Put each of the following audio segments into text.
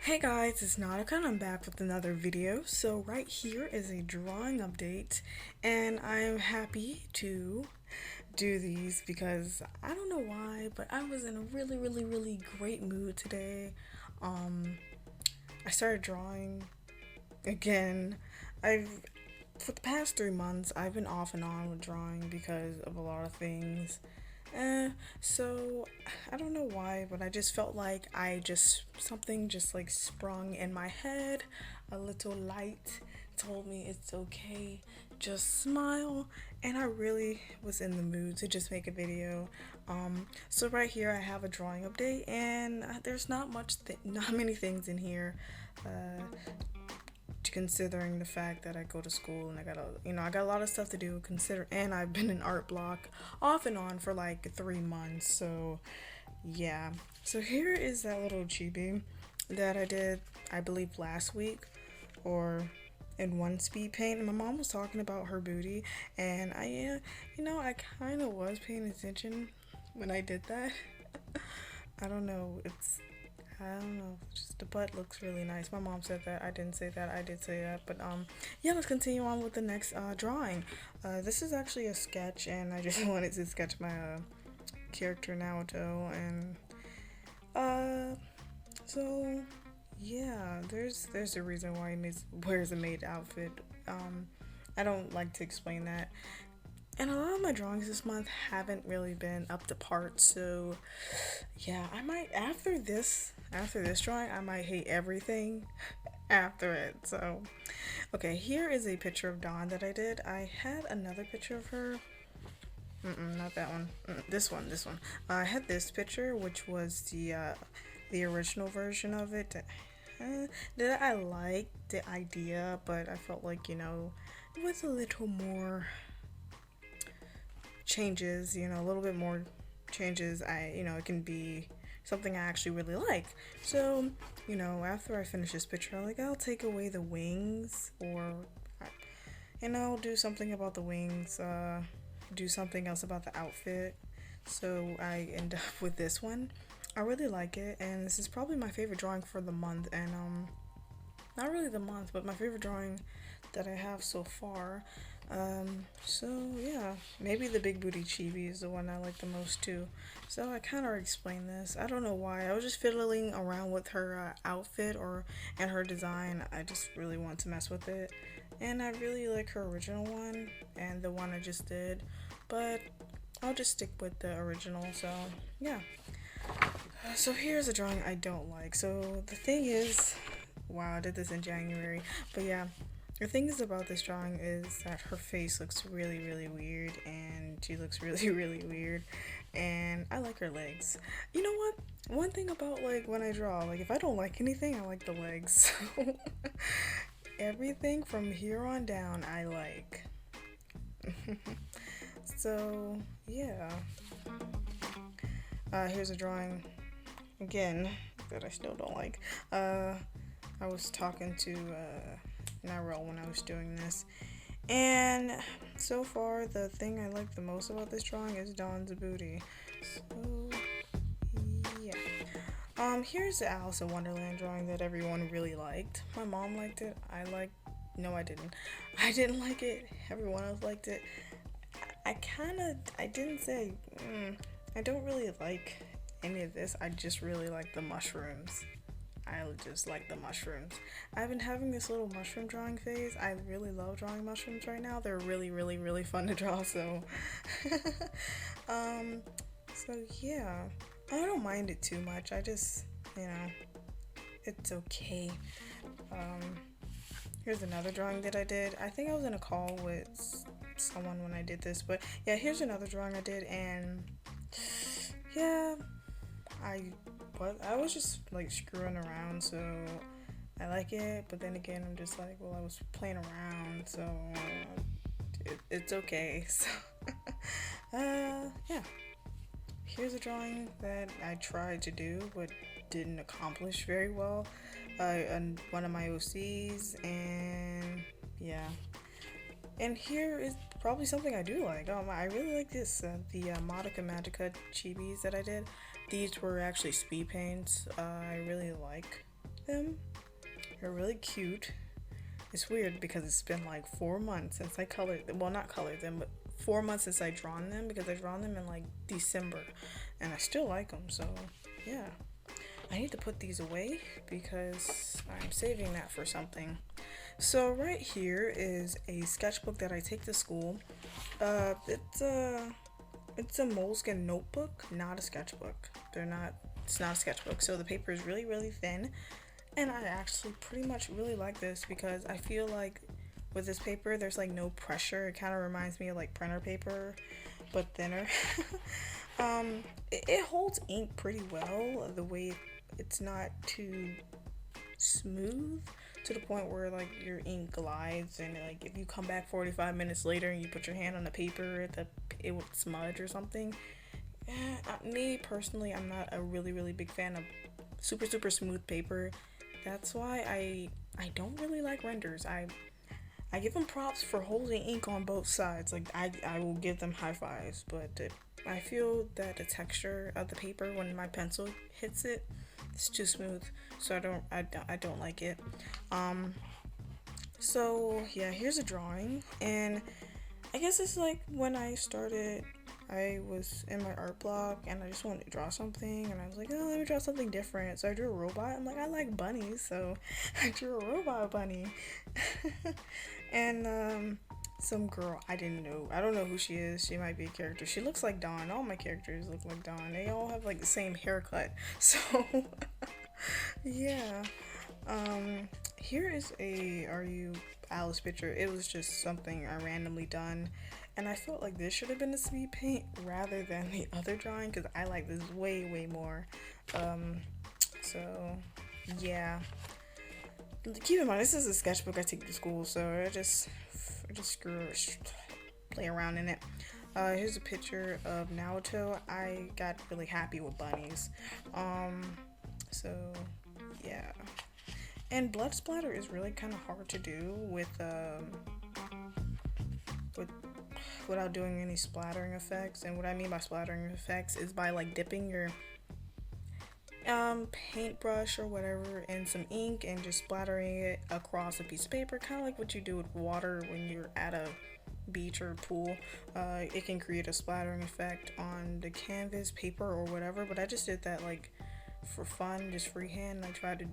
Hey guys, it's Nautica and I'm back with another video. So right here is a drawing update and I'm happy to do these because I don't know why, but I was in a really great mood today. Um I started drawing again. I've For the past 3 months I've been off and on with drawing because of a lot of things. Eh, so I don't know why, but I just felt like something just like sprung in my head. A little light told me it's okay, just smile, and I really was in the mood to just make a video. So right here I have a drawing update, and there's not many things in here. Uh, Considering the fact that I go to school and I got a lot of stuff to do, and I've been in art block off and on for like 3 months. So yeah, so here is that little chibi that I did, I believe last week, or in one speed paint. And my mom was talking about her booty, and I kind of was paying attention when I did that. I don't know, I don't know. Just the butt looks really nice. My mom said that. I didn't say that. I did say that. But yeah. Let's continue on with the next drawing. This is actually a sketch, and I just wanted to sketch my character Naoto, and so yeah. There's a reason why he wears a maid outfit. I don't like to explain that. And a lot of my drawings this month haven't really been up to par, so yeah, I might after this drawing I might hate everything after it. So okay, here is a picture of Dawn that I did. I had another picture of her. Not that one. This one. I had this picture, which was the original version of it. That I liked the idea, but I felt like it was a little more changes, a little bit more changes. It can be something I actually really like. So, after I finish this picture, I'll take away the wings, or, do something about the wings, do something else about the outfit. So I end up with this one. I really like it, and this is probably my favorite drawing for the month, and, not really the month, but my favorite drawing that I have so far. So yeah, maybe the big booty chibi is the one I like the most too. So I kind of explained this. I don't know why. I was just fiddling around with her outfit and her design. I just really want to mess with it, and I really like her original one and the one I just did, but I'll just stick with the original. So yeah. So here's a drawing I don't like. So the thing is, wow, I did this in January, but yeah. The thing is about this drawing is that her face looks really weird, and she looks really weird, and I like her legs. You know what? One thing about like when I draw, like if I don't like anything, I like the legs. So everything from here on down I like. So yeah. Here's a drawing again that I still don't like. I was talking to Narelle when I was doing this, and so far the thing I like the most about this drawing is Dawn's booty. So yeah. Here's the Alice in Wonderland drawing that everyone really liked. My mom liked it. No, I didn't. I didn't like it. Everyone else liked it. I didn't say. I don't really like any of this. I just really like the mushrooms. I just like the mushrooms. I've been having this little mushroom drawing phase. I really love drawing mushrooms right now. They're really fun to draw. So, so yeah, I don't mind it too much. I just, it's okay. Um, Here's another drawing that I did. I think I was in a call with someone when I did this, but yeah, here's another drawing I did, and yeah, I was just like screwing around, so I like it, but then again, I'm just like, well, I was playing around, so it's okay. So, yeah. Here's a drawing that I tried to do, but didn't accomplish very well. On one of my OCs, and yeah. And here is probably something I do like. I really like this. The Madoka Magica chibis that I did. These were actually speed paints. I really like them. They're really cute. It's weird because it's been like 4 months since I colored them. Well, not colored them, but 4 months since I drawn them, because I drawn them in like December, and I still like them. So yeah, I need to put these away because I'm saving that for something. So right here is a sketchbook that I take to school. It's a moleskin notebook, not a sketchbook. It's not a sketchbook. So the paper is really, really thin. And I actually pretty much really like this because I feel like with this paper, there's like no pressure. It kind of reminds me of like printer paper, but thinner. It holds ink pretty well. The way it's not too smooth to the point where like your ink glides, and like if you come back 45 minutes later and you put your hand on the paper, it would smudge or something. Me personally, I'm not a really big fan of super smooth paper. That's why I don't really like renders. I give them props for holding ink on both sides. Like I will give them high fives, but I feel that the texture of the paper when my pencil hits it, it's too smooth, so I don't like it. So yeah, here's a drawing, and I guess it's like when I started, I was in my art block and I just wanted to draw something, and I was like, oh, let me draw something different. So I drew a robot. I'm like, I like bunnies, so I drew a robot bunny. And some girl, I don't know who she is. She might be a character. She looks like Dawn. All my characters look like Dawn. They all have like the same haircut. So yeah. Here is a Are You Alice picture. It was just something I randomly done, and I felt like this should have been the speed paint rather than the other drawing because I like this way more. So keep in mind this is a sketchbook I take to school, so I just play around in it. Here's a picture of Naruto. I got really happy with bunnies. So yeah. And blood splatter is really kind of hard to do with without doing any splattering effects. And what I mean by splattering effects is by like dipping your paintbrush or whatever in some ink and just splattering it across a piece of paper, kind of like what you do with water when you're at a beach or pool. It can create a splattering effect on the canvas, paper, or whatever, but I just did that like for fun, just freehand. I tried to,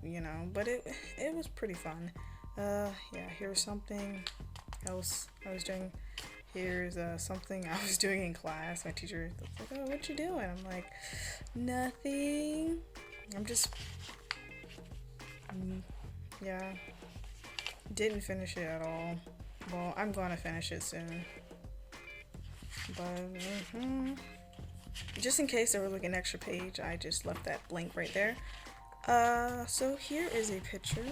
but it was pretty fun. Yeah, here's something else I was doing. Here's something I was doing in class. My teacher was like, oh, what you doing? I'm like, nothing. I'm just, yeah, didn't finish it at all. Well, I'm gonna finish it soon. But, just in case there was like an extra page, I just left that blank right there. So here is a picture.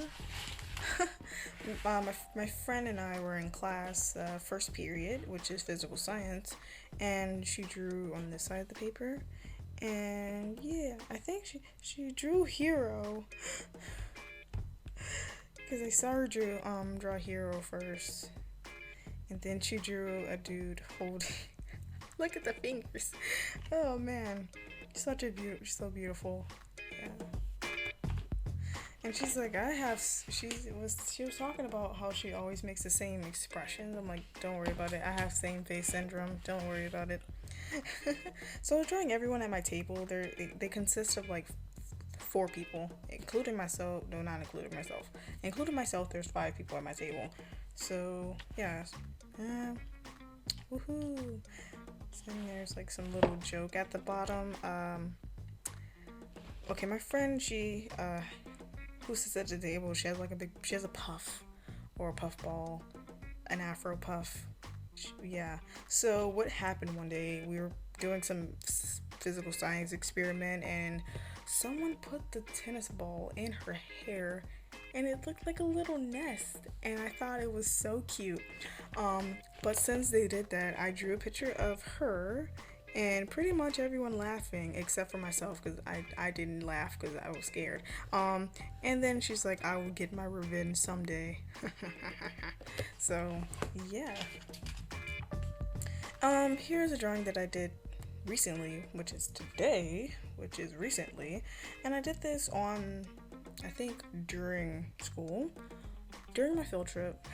My friend and I were in class, first period, which is physical science, and she drew on this side of the paper, and yeah, I think she drew Hero, because I saw her draw Hero first, and then she drew a dude holding. Look at the fingers. Oh man, such so beautiful. Yeah. And she's like, she was talking about how she always makes the same expressions. I'm like, don't worry about it. I have same face syndrome. Don't worry about it. So I was drawing everyone at my table. They consist of like 4 people, including myself. No, not including myself. Including myself, there's 5 people at my table. So yeah. Woohoo. So there's like some little joke at the bottom. Okay, my friend, she who sits at the table, she has a puff or a puff ball, an afro puff. Yeah. So what happened one day, we were doing some physical science experiment, and someone put the tennis ball in her hair, and it looked like a little nest, and I thought it was so cute. But since they did that, I drew a picture of her and pretty much everyone laughing except for myself, because I didn't laugh because I was scared. And then she's like, I will get my revenge someday. So yeah. Here's a drawing that I did recently, which is recently, and I did this on I think during school, during my field trip,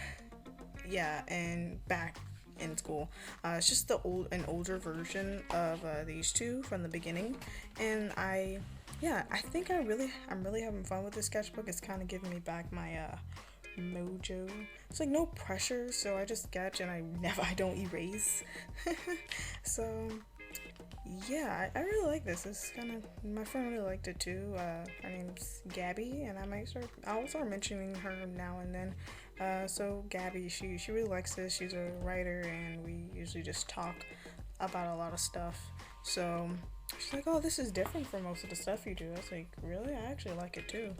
yeah, and back in school. It's just an older version of these two from the beginning, and yeah, I think I'm really having fun with this sketchbook. It's kind of giving me back my mojo. It's like no pressure, so I just sketch and I don't erase. So yeah, I really like this. It's kind of my friend really liked it too. Her name's Gabby, and I'll start mentioning her now and then. So Gabby, she really likes this. She's a writer, and we usually just talk about a lot of stuff. So she's like, "Oh, this is different from most of the stuff you do." I was like, "Really? I actually like it too."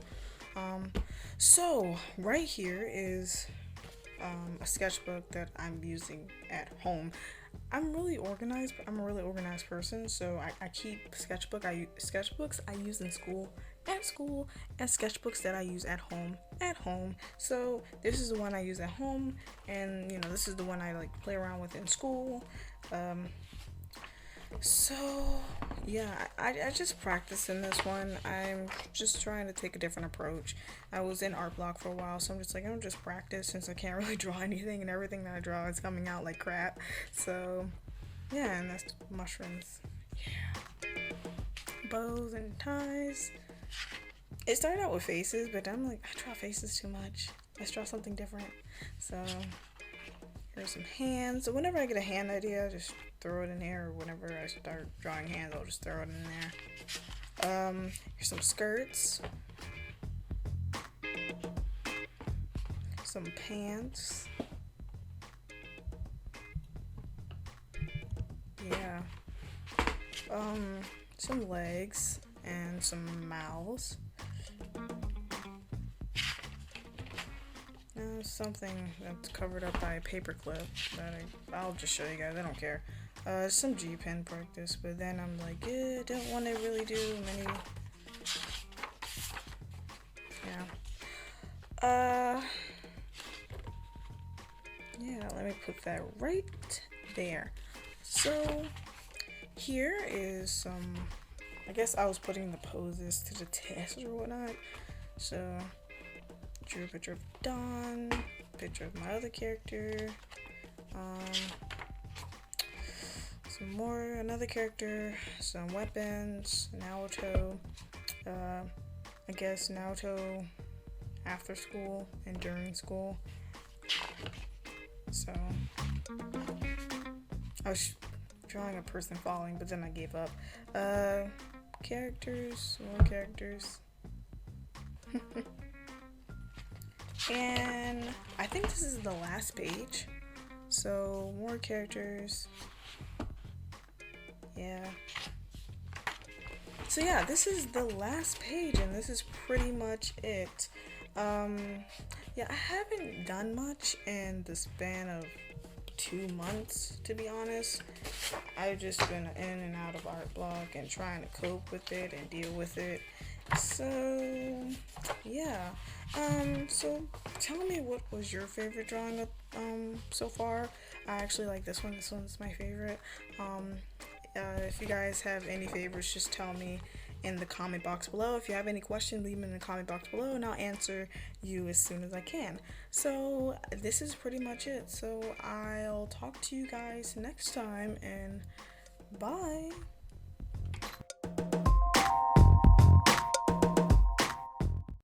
Um, so right here is a sketchbook that I'm using at home. I'm really organized. I'm a really organized person, so I keep sketchbooks I use in school at school, and sketchbooks that I use at home at home. So this is the one I use at home, and this is the one I like play around with in school. Um, so yeah, I just practice in this one. I'm just trying to take a different approach. I was in art block for a while, so I'm just like, I'm just practice since I can't really draw anything, and everything that I draw is coming out like crap. So yeah, and that's mushrooms. Yeah, bows and ties. It started out with faces, but I'm like, I draw faces too much. Let's draw something different. So here's some hands. So whenever I get a hand idea, I just throw it in here. Or whenever I start drawing hands, I'll just throw it in there. Here's some skirts. Some pants. Yeah. Some legs and some mouths. Something that's covered up by a paper clip that I'll just show you guys. I don't care. Some G pen practice, but then I'm like, I don't want to really do many. Yeah. Yeah. Let me put that right there. So here is some. I guess I was putting the poses to the test or whatnot. So drew a picture of Dawn, picture of my other character, another character, some weapons, Naruto, I guess Naruto after school and during school. So I was drawing a person falling, but then I gave up. Characters, more characters. And I think this is the last page. So more characters. Yeah. So yeah, this is the last page, and this is pretty much it. Yeah, I haven't done much in the span of 2 months, to be honest. I've just been in and out of art block and trying to cope with it and deal with it. So yeah. So tell me, what was your favorite drawing so far? I actually like this one. This one's my favorite. If you guys have any favorites, just tell me in the comment box below. If you have any questions, leave them in the comment box below, and I'll answer you as soon as I can. So this is pretty much it. So I'll talk to you guys next time, and bye.